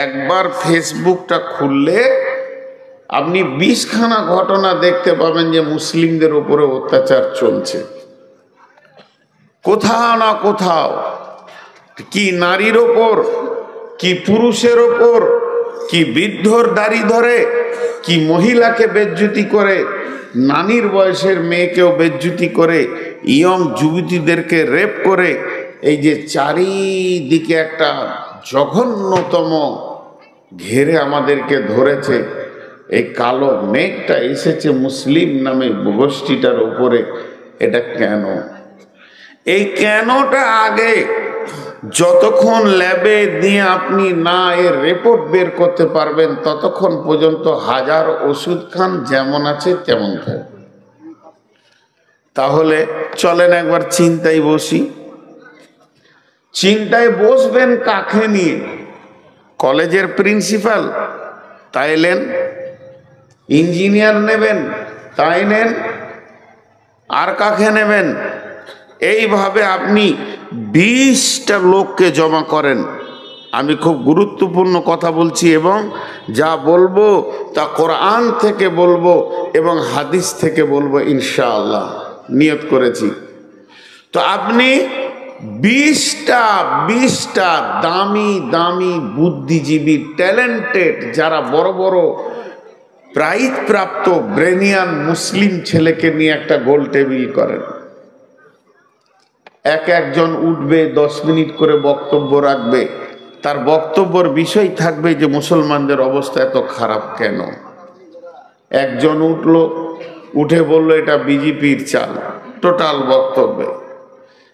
একবার ফেসবুকটা খুললে আপনি 20খানা ঘটনা দেখতে পাবেন যে মুসলিমদের উপরে অত্যাচার চলছে। কোথাও না কোথাও, কি নারীর ওপর, কি পুরুষের ওপর, কি বৃদ্ধর দাড়ি ধরে, কি মহিলাকে বেজ্জুতি করে, নানির বয়সের মেয়েকেও বেজ্জুতি করে, ইয়ং যুবতীদেরকে রেপ করে। এই যে চারিদিকে একটা জঘন্যতম ঘেরে আমাদেরকে ধরেছে, এই কালো মেঘটা এসেছে মুসলিম নামে গোষ্ঠীটার উপরে। এটা কেন? এই কেনটা আগে যতক্ষণ ল্যাবে দিয়ে আপনি না এর রিপোর্ট বের করতে পারবেন, ততক্ষণ পর্যন্ত হাজার ওষুধ খান, যেমন আছে তেমন থাকবে। তাহলে চলেন একবার চিন্তায় বসি। চিন্তায় বসবেন কাকে নিয়ে? কলেজের প্রিন্সিপাল তাই নেন, ইঞ্জিনিয়ার নেবেন তাই নেন, আর কাকে নেবেন? এইভাবে আপনি 20টা লোককে জমা করেন। আমি খুব গুরুত্বপূর্ণ কথা বলছি এবং যা বলবো তা কোরআন থেকে বলবো এবং হাদিস থেকে বলবো ইনশাআল্লাহ, নিয়ত করেছি। তো আপনি 20টা দামি দামি বুদ্ধিজীবী, ট্যালেন্টেড, যারা বড় বড় প্রাইজ প্রাপ্ত ব্রেনিয়ান মুসলিম ছেলেকে নিয়ে একটা গোল টেবিল করেন। একজন উঠবে, 10 মিনিট করে বক্তব্য রাখবে। তার বক্তব্যের বিষয় থাকবে যে মুসলমানদের অবস্থা এত খারাপ কেন। একজন উঠলো, উঠে বলল এটা বিজেপির চাল, টোটাল বক্তব্যে।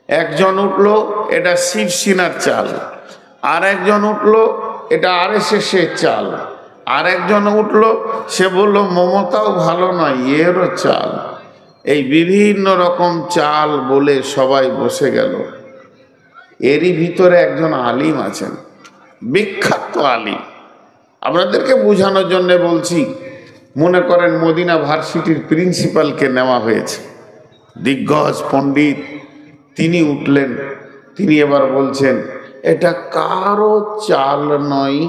একজন উঠলো, এটা শিবসেনার চাল। আর একজন উঠলো, এটা RSS এর চাল। আর একজন উঠলো, সে বলল মমতাও ভালো নয়, এরও চাল। এই বিভিন্ন রকম চাল বলে সবাই বসে গেল। এরই ভিতরে একজন আলিম আছেন, বিখ্যাত আলিম। আপনাদেরকে বোঝানোর জন্য বলছি। মনে করেন মদিনা ভার্সিটির প্রিন্সিপালকে নেওয়া হয়েছে, দিগ্গজ পণ্ডিত। তিনি উঠলেন, তিনি এবার বলছেন এটা কারো চাল নয়,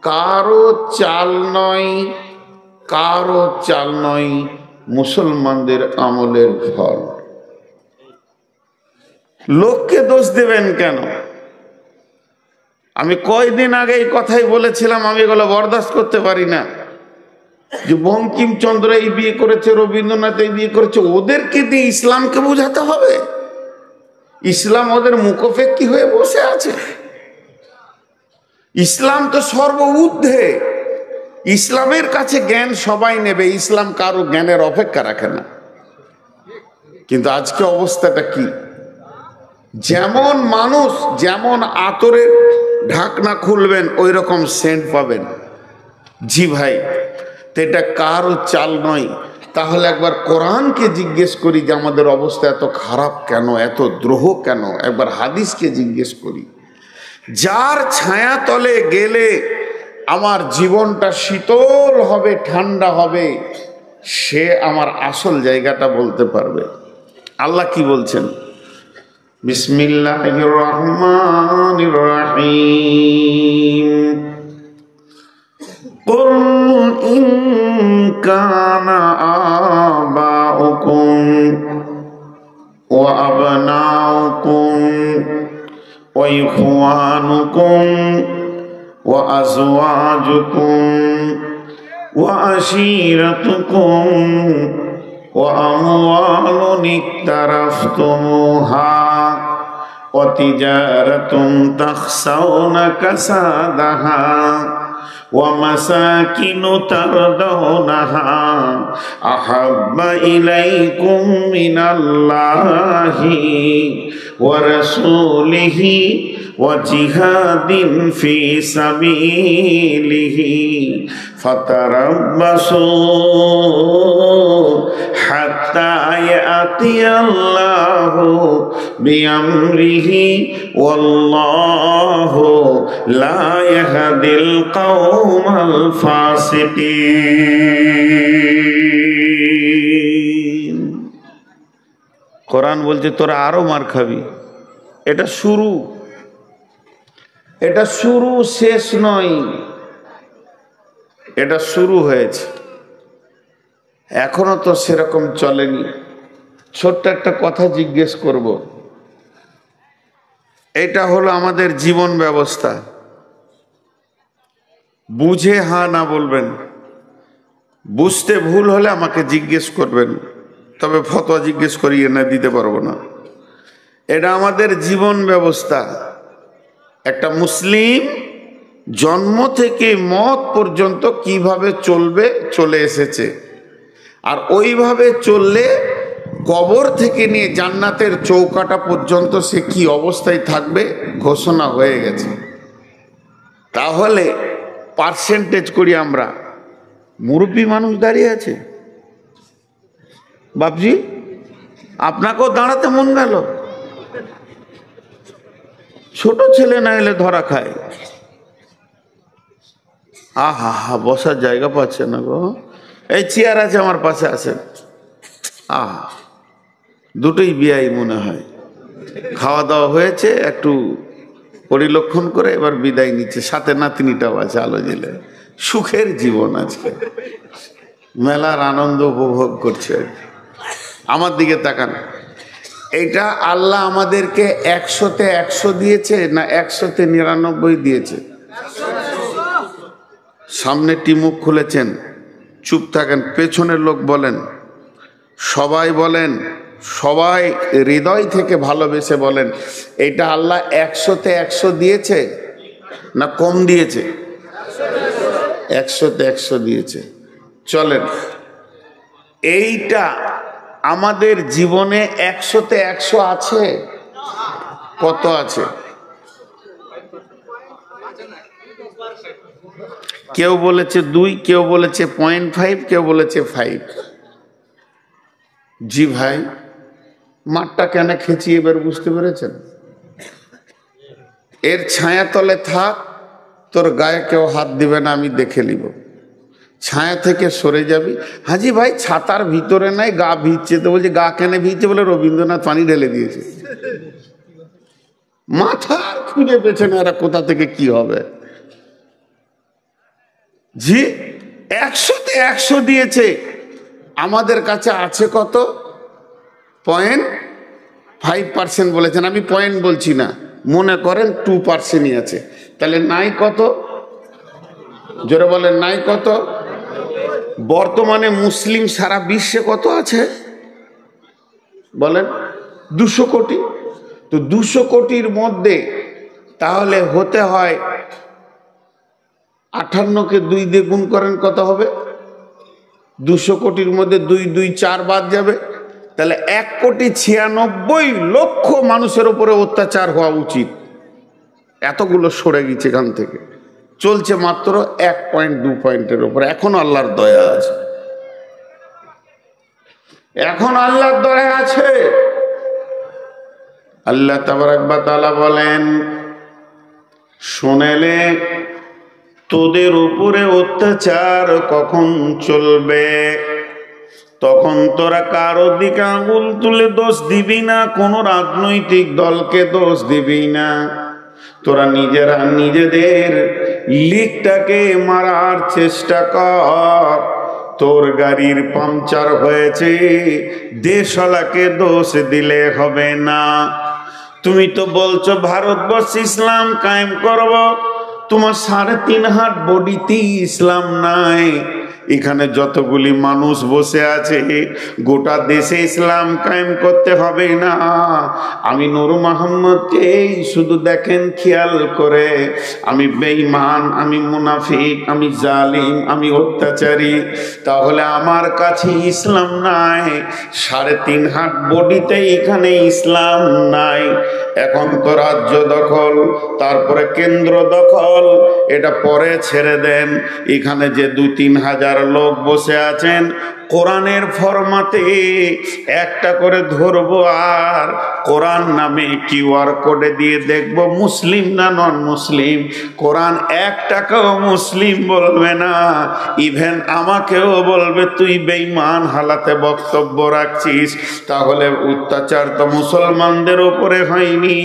কারো চাল নয়, কারো চাল নয়, মুসলমানদের আমলের ফল। লোককে দোষ দেবেন কেন? আমি কয়দিন আগে এই কথাই বলেছিলাম, আমি এগুলো বরদাস্ত করতে পারি না। যে বঙ্কিমচন্দ্র এই বিয়ে করেছে, রবীন্দ্রনাথ এই বিয়ে করেছে, ওদেরকে দিয়ে ইসলামকে বোঝাতে হবে? ইসলাম ওদের মুখোপেক্ষী হয়ে বসে আছে? ইসলাম তো সর্ব ঊর্ধ্বে। ইসলামের কাছে জ্ঞান সবাই নেবে, ইসলাম কারো জ্ঞানের অপেক্ষা রাখে না। কিন্তু আজকে অবস্থাটা কি? যেমন মানুষ, যেমন আতরের ঢাকনা খুলবেন ওই রকম সেন্ট পাবেন। জি ভাই, তো এটা কারো চাল নয়। তাহলে একবার কোরআনকে জিজ্ঞেস করি যে আমাদের অবস্থা এত খারাপ কেন, এত দ্রোহ কেন? একবার হাদিসকে জিজ্ঞেস করি। যার ছায়া তলে গেলে আমার জীবনটা শীতল হবে, ঠান্ডা হবে, সে আমার আসল জায়গাটা বলতে পারবে। আল্লাহ কি বলছেন? বিসমিল্লাহির রহমানির রহিম। কুল ইন কানা আবাউকুম ওয়া আবনাউকুম ওয়া ইখওয়ানুকুম ওয়া আজওয়াজুকুম ওয়া আশীরাতুকুম ওয়া আমওয়ালুন ইকতারাফতুমুহা ওয়া তিজারাতুন তাখসাউনা কাসাদাহা ওয়া মাসাকিনু তারদাউনাহা আহাব্বা ইলাইকুম মিনাল্লাহি ওয়া রাসূলিহি ওয়া জিহাদিন ফি সাবিলিহি ফাতারাব্বাসু হাত্তা ইয়াতিয়াল্লাহু বিআমরিহি ওয়াল্লাহু লা ইয়াহদিল কওমাল ফাসিকিন। কোরআন বলছে তোরা আরো মার খাবি, এটা শুরু। এটা শুরু, শেষ নয়, এটা শুরু হয়েছে, এখনো তো সেরকম চলেনি। ছোট্ট একটা কথা জিজ্ঞেস করব, এটা হলো আমাদের জীবন ব্যবস্থা। বুঝে হ্যাঁ না বলবেন, বুঝতে ভুল হলে আমাকে জিজ্ঞেস করবেন, তবে ফতোয়া জিজ্ঞেস করিয়ে না দিতে পারবো না। এটা আমাদের জীবন ব্যবস্থা। একটা মুসলিম জন্ম থেকে মত পর্যন্ত কিভাবে চলবে চলে এসেছে, আর ওইভাবে চললে কবর থেকে নিয়ে জান্নাতের চৌকাটা পর্যন্ত সে কি অবস্থায় থাকবে ঘোষণা হয়ে গেছে। তাহলে পার্সেন্টেজ করি আমরা, মুরব্বী মানুষ দাঁড়িয়ে আছে, বাপজি আপনাকেও দাঁড়াতে মন গেল, ছোট ছেলে না এলে ধরা খায়। আহা হা, বসার জায়গা পাচ্ছে না গো, এই চেয়ার আছে আমার পাশে, আসেন। আহা, দুটোই বিয়াই মনে হয়। খাওয়া দাওয়া হয়েছে, একটু পরিলক্ষণ করে এবার বিদায় নিচ্ছে, সাথে নাতনিটাও আছে আলো জেলে। সুখের জীবন আজকে, মেলার আনন্দ উপভোগ করছে। আমার দিকে তাকান, এটা আল্লাহ আমাদেরকে 100-তে 100 দিয়েছে না 100-তে 99 দিয়েছে? সামনে টিমুখ খুলেছেন, চুপ থাকেন, পেছনের লোক বলেন, সবাই বলেন, সবাই হৃদয় থেকে ভালোবেসে বলেন, এটা আল্লাহ 100-তে 100 দিয়েছে না কম দিয়েছে? 100-তে 100 দিয়েছে। চলেন, এইটা আমাদের জীবনে 100-তে 100 আছে? কত আছে? কেউ বলেছে 2, কেউ বলেছে 0.5, কেউ বলেছে 5। জি ভাই, মাঠটা কেন খেঁচি এবার বুঝতে পেরেছেন? এর ছায়া তলে থাক, তোর গায়ে কেউ হাত দিবে না, আমি দেখে নিব। ছায়া থেকে সরে যাবি। হাজি ভাই ছাতার ভিতরে নাই, গা ভিজছে। তো বলছে গা কেন ভিজছে? বলে রবীন্দ্রনাথ পানি ঢেলে দিয়েছে। মাথার খুঁজে পেছনে এরা কোথা থেকে কি হবে। জি, 100-তে 100 দিয়েছে, আমাদের কাছে আছে কত? 0.5% বলেছেন, আমি পয়েন্ট বলছি না, মনে করেন 2%ই আছে। তাহলে নাই কত? জোরে বলেন, নাই কত? বর্তমানে মুসলিম সারা বিশ্বে কত আছে বলেন? 200 কোটি। তো 200 কোটির মধ্যে তাহলে হতে হয় 58-কে 2 দিয়ে গুণ করেন, কত হবে? 200 কোটির মধ্যে 2 2 4 বাদ যাবে, তাহলে 1,96,00,000 মানুষের উপরে অত্যাচার হওয়া উচিত। এতগুলো সরে গেছে এখান থেকে, চলছে মাত্র 1.2 পয়েন্টের উপরে। এখন আল্লাহর দয়া আছে, এখন আল্লাহর দয়া আছে। আল্লাহ তাবারক ওয়া তাআলা বলেন, শুনেলে তোদের উপরে অত্যাচার কখন চলবে, তখন তোরা কারো দিকে আঙুল তুলে দোষ দিবি না, কোন রাজনৈতিক দলকে দোষ দিবি না। তোরা নিজেরা নিজেদের লিকটাকে মারার চেষ্টা কর। তোর গাড়ির পাংচার হয়েছে, দেশওয়ালাকে দোষ দিলে হবে না। তুমি তো বলছো ভারতবর্ষে ইসলাম কায়েম করব, তোমার 3.5 হাত বডিতে ইসলাম নাই। এখানে যতগুলি মানুষ বসে আছে, গোটা দেশে ইসলাম কায়েম করতে হবে না। আমি নূর মোহাম্মদকে শুধু দেখেন খেয়াল করে, আমি বেঈমান, আমি মুনাফিক, আমি জালিম, আমি অত্যাচারী, তাহলে আমার কাছে ইসলাম নাই। 3.5 হাত বডিতে এখানে ইসলাম নাই। এখন তো রাজ্য দখল, তারপরে কেন্দ্র দখল, এটা পরে ছেড়ে দেন। এখানে যে 2-3 হাজার হাজার লোক বসে আছেন, কোরআনের ফরমাতে একটা করে ধরবো আর কোরআন নামে কিউআর কোডে দিয়ে দেখবো মুসলিম না নন মুসলিম। কোরআন এক টাকাও মুসলিম বলবে না, ইভেন আমাকেও বলবে তুই বেঈমান হালাতে বক্তব্য রাখছিস। তাহলে অত্যাচার তো মুসলমানদের উপরে হয়নি,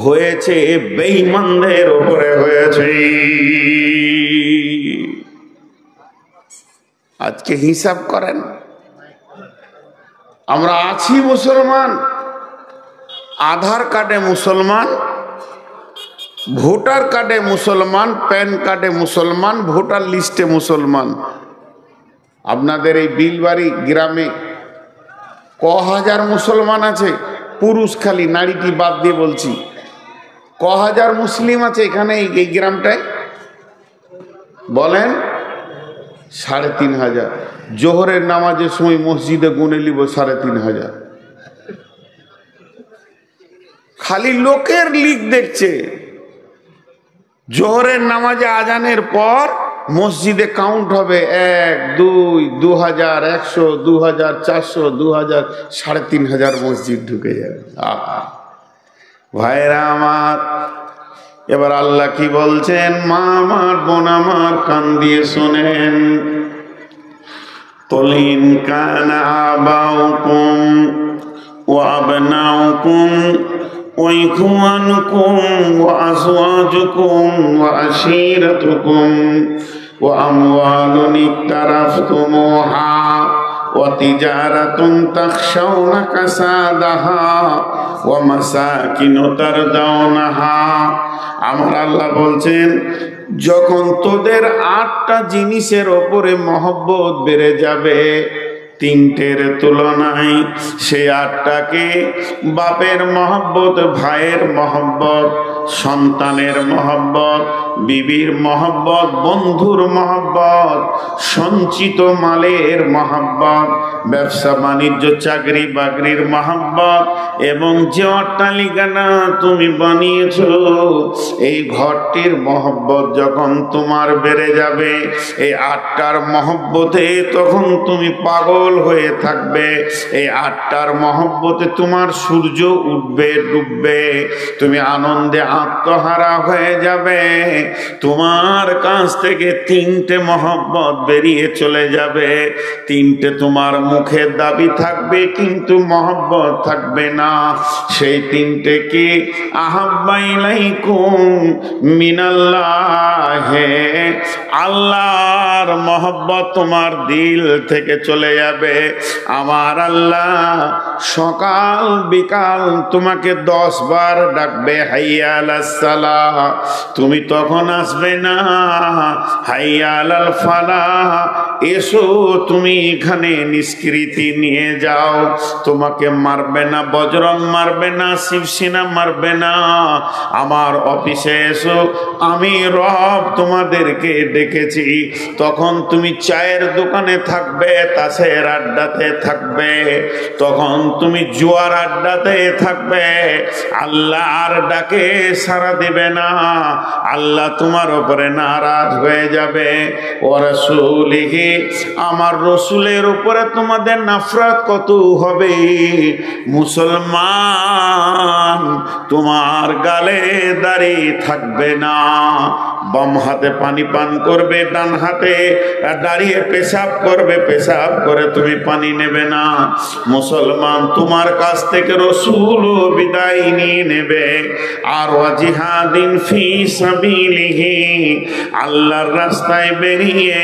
হয়েছে বেঈমানদের উপরে হয়েছে। আজকে হিসাব করেন, আমরা আছি মুসলমান, আধার কার্ডে মুসলমান, ভোটার কার্ডে মুসলমান, প্যান কার্ডে মুসলমান, ভোটার লিস্টে মুসলমান। আপনাদের এই বিলবাড়ি গ্রামে ক হাজার মুসলমান আছে? পুরুষ খালি, নারীটি বাদ দিয়ে বলছি। ক হাজার মুসলিম আছে এখানে এই গ্রামটায়? বলেন। ৩,৫০০। জোহরের নামাজের সময় মসজিদে গুনে নিব ৩,৫০০। খালি লোকের লিক দেখছে। জোহরের নামাজে আজানের পর মসজিদে কাউন্ট হবে ১, ২, ২,০০০, ১০০, ২,০০০, ৪০০, ২,০০০, ৩,৫০০ মসজিদ ঢুকে যাবে। ভাইরা আমার, এবার আল্লাহ কি বলছেন? মা আমার, বোন আমার, কান দিয়ে শোনেন। কুলিন কানা আবাউকুম ওয়া আবনাউকুম ওয়া ইখওয়ানুকুম ওয়া আজওয়াজুকুম ওয়া আশীরাতুকুম ওয়া আমওয়ালুন ইকতারাফতুমুহা ওয়া তিজারাতুন তাখশাউনা কাসাদাহা ওয়া মাসাকিনু তারদাউনাহা। আমার আল্লাহ বলছেন, যখন তোদের ৮টা জিনিসের ওপরে মহব্বত বেড়ে যাবে ৩টের তুলনায়, সেই ৮টাকে বাপের মহব্বত, ভাইয়ের মহব্বত, সন্তানের মহব্বত, বিবির মহব্বত, বন্ধুর মহব্বত, সঞ্চিত মালের মহব্বত, ব্যবসা বাণিজ্য চাকরি বাকরির মহব্বত, এবং যে অট্টালিকানা তুমি বানিয়েছ এই ঘরটির মহব্বত যখন তোমার বেড়ে যাবে, এই ৮টার মহব্বতে তখন তুমি পাগল হয়ে থাকবে। এই ৮টার মহব্বতে তোমার সূর্য উঠবে ডুববে, তুমি আনন্দে আত্মহারা হয়ে যাবে। তোমার কাছ থেকে ৩টে মহব্বত বেরিয়ে চলে যাবে। ৩টে তোমার মুখের দাবি থাকবে কিন্তু মহব্বত থাকবে না। সেই ৩টে কি? আহাব্বা ইলাইকুম মিনাল্লাহে, আল্লাহর মহব্বত তোমার দিল থেকে চলে যাবে। আমার আল্লাহ সকাল বিকাল তোমাকে ১০ বার ডাকবে, হাইয়া আলাস সালাহ, তুমি তখন আসবে না। হাইয়া আলাল ফালাহ, এসো তুমি এখানে নিষ্কৃতি নিয়ে যাও। তোমাকে মারবে না, বজরং মারবে না, শিবসেনা মারবে না। আমার অফিসে এসো, আমি রব তোমাদেরকে ডেকেছি। তখন তুমি চায়ের দোকানে থাকবে, তাসের আড্ডাতে থাকবে, তখন তুমি জুয়ার আড্ডাতে থাকবে। আল্লাহর ডাকে সাড়া দেবে না, আল্লাহ তোমার উপরে নারাজ হয়ে যাবে। ও রাসূলিহি, আমার রসুলের উপরে তোমাদের নফরত কত হবে। মুসলমান, তোমার গালে দাড়ি থাকবে না, বাম হাতে পানি পান করবে, ডান হাতে দাঁড়িয়ে পেশাব করবে, পেশাব করে তুমি পানি নেবে না। মুসলমান, তোমার কাছ থেকে রসুল বিদায় নিয়ে নেবে। আর ওয়াজিহাদিন ফি সাবিলিহি, আল্লাহর রাস্তায় বেরিয়ে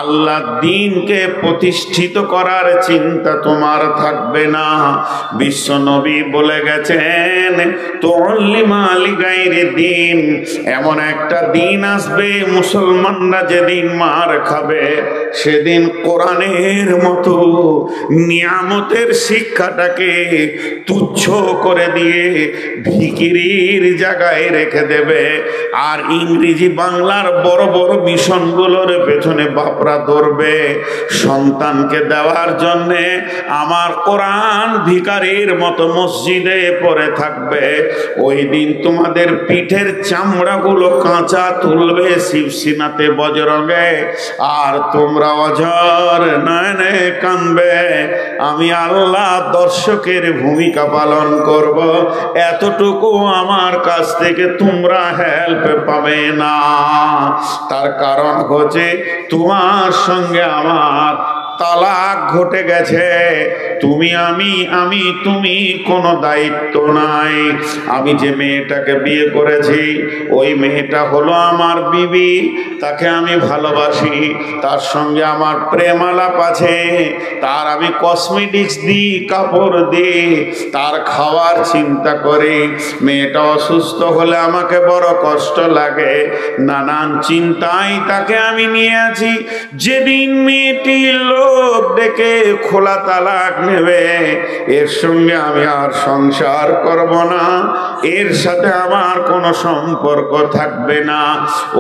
আল্লাহর দ্বীনকে প্রতিষ্ঠিত করার চিন্তা তোমার থাকবে না। বিশ্ব নবী বলে গেছেন, তুআল্লিমা লিগাইরিদ দ্বীন, এমন একটা দিন আসবে মুসলমানরা যেদিন মার খাবে, সেদিন কোরআনের মতো নিয়ামতের শিক্ষাটাকে তুচ্ছ করে দিয়ে ভিকিরির জায়গায় রেখে দেবে। আর ইংরেজি বাংলার বড় বড় মিশনগুলোর পেছনে বাপরা ধরবে সন্তানকে দেওয়ার জন্যে। আমার কোরআন ভিখারির মতো মসজিদে পড়ে থাকবে। ওই দিন তোমাদের পিঠের চামড়াগুলো কাঁচা তুলবে শিবসেনাতে বজরঙ্গে, আর তোমরা তোমরা অঝর নয়নে কাঁদবে, আমি আল্লাহ দর্শকের ভূমিকা পালন করব, এতটুকু আমার কাছ থেকে তোমরা হেল্প পাবে না। তার কারণ হচ্ছে তোমার সঙ্গে আমার তালাক ঘটে গেছে, তুমি তুমি কোনো দায়িত্ব নাই। আমি যে মেয়েটাকে বিয়ে করেছি ওই মেয়েটা হলো আমার বিবি, তাকে আমি ভালোবাসি, তার সঙ্গে আমার প্রেম আলাপ আছে, তার আমি কসমেটিক্স দিই, কাপড় দিই, তার খাওয়ার চিন্তা করি। মেয়েটা অসুস্থ হলে আমাকে বড় কষ্ট লাগে, নানান চিন্তায় তাকে আমি নিয়ে আছি। যেদিন মেয়েটি লোক ডেকে খোলা তালাক নেবে, এর সঙ্গে আমি আর সংসার করব না, এর সাথে আমার কোনো সম্পর্ক থাকবে না।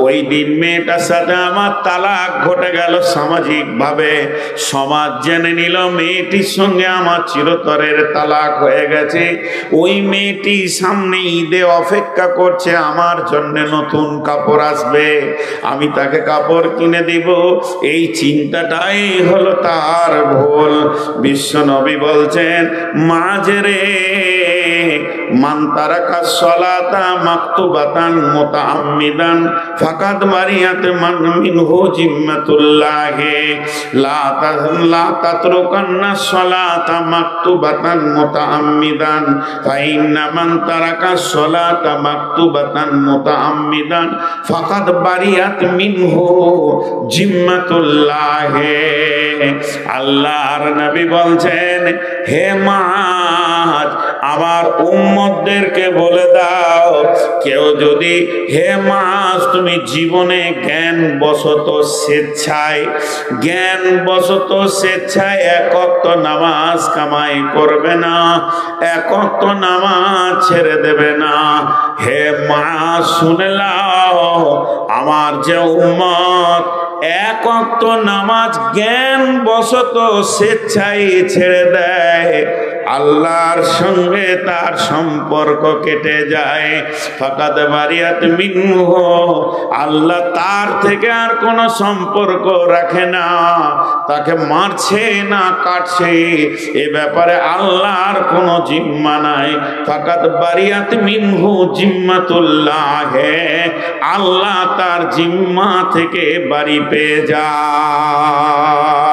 ওই দিন মেয়েটার সাথে আমার তালাক ঘটে গেল সামাজিকভাবে। সমাজ জেনে নিল মেয়েটির সঙ্গে আমার চিরতরের তালাক হয়ে গেছে। ওই মেয়েটি সামনে ঈদে অপেক্ষা করছে আমার জন্য, নতুন কাপড় আসবে, আমি তাকে কাপড় কিনে দিব। এই চিন্তাটাই হলো তার ভুল। বিশ্ব নবী বলছেন, মাজরে মান তারাকা সলাতা মাকতুবাতান মুতাআম্মিদান ফাকাদ বারিয়াত মান মিনহু জিম্মাতুল্লাহ লা তাতরুকান্না সলাতা মাকতুবাতান মুতাআম্মিদান ফাইন্না মান তারাকা সলাতা মাকতুবাতান মুতাআম্মিদান ফাকাদ বারিয়াত মিনহু জিম্মাতুল্লাহ। আল্লাহর নবী বলছেন, হে মাজ, আমার উম্মতদেরকে বলে দাও, কেউ যদি, হে মাজ, তুমি জীবনে জ্ঞান বশত স্বেচ্ছায় এক ওয়াক্ত নামাজ কামাই করবে না, এক ওয়াক্ত নামাজ ছেড়ে দেবে না। হে মাজ, শুনে নাও, আমার যে উম্মত এক ওয়াক্ত নামাজ জ্ঞান বশত স্বেচ্ছায় ছেড়ে দেয়, আল্লাহর সঙ্গে তার সম্পর্ক কেটে যায়। ফাকাদ বারিয়াত মিনহু, আল্লাহ তার থেকে আর কোনো সম্পর্ক রাখে না, তাকে মারছে না কাটছে, এ ব্যাপারে আল্লাহর কোনো জিম্মা নাই। ফাকাদ বারিয়াত মিনহু জিম্মাতুল্লাহ, আল্লাহ তার জিম্মা থেকে বাড়ি পেয়ে যায়।